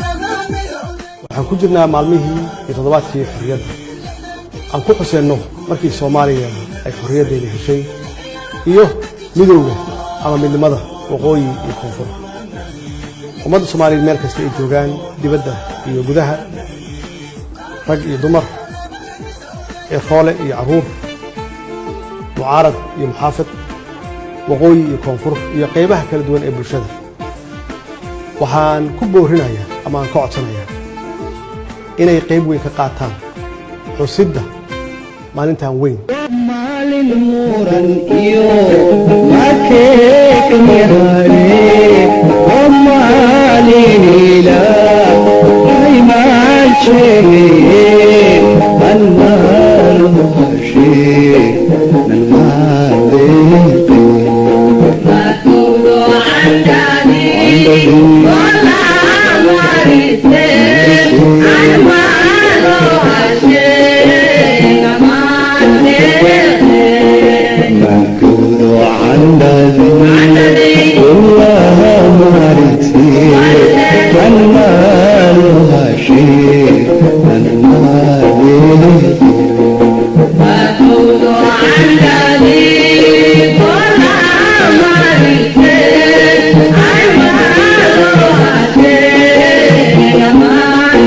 waxaan ku jirnaa maalmihii iyo toddobaadkii xorriyadda aan ku xuseenno markii Soomaaliya ay xorriyaddeeda heshay iyo midowga ama midnimada waqooyi iyo koonfur. ummadda Soomaaliyeed meel kasta ay joogaan dibadda iyo gudaha, rag iyo dumar, eefoole iyo carruur, mucaarad iyo muxaafid, waqooyi iyo koonfur iyo qaybaha kala duwan ee bulshada. waxaan ku boorinayaa ama aan ka codsanayaa inay qayb weyn ka qaataan xusidda maalintan weyn. maalin muran iyo makeek mihare oo maalin ilaahay maashee annaar muhashee nalmaaleeqe matudo andani wala warite almalo hashee مكذو عندي والله مرتي المالها شيء المال مكذو عندي والله مرتي المالها شيء المال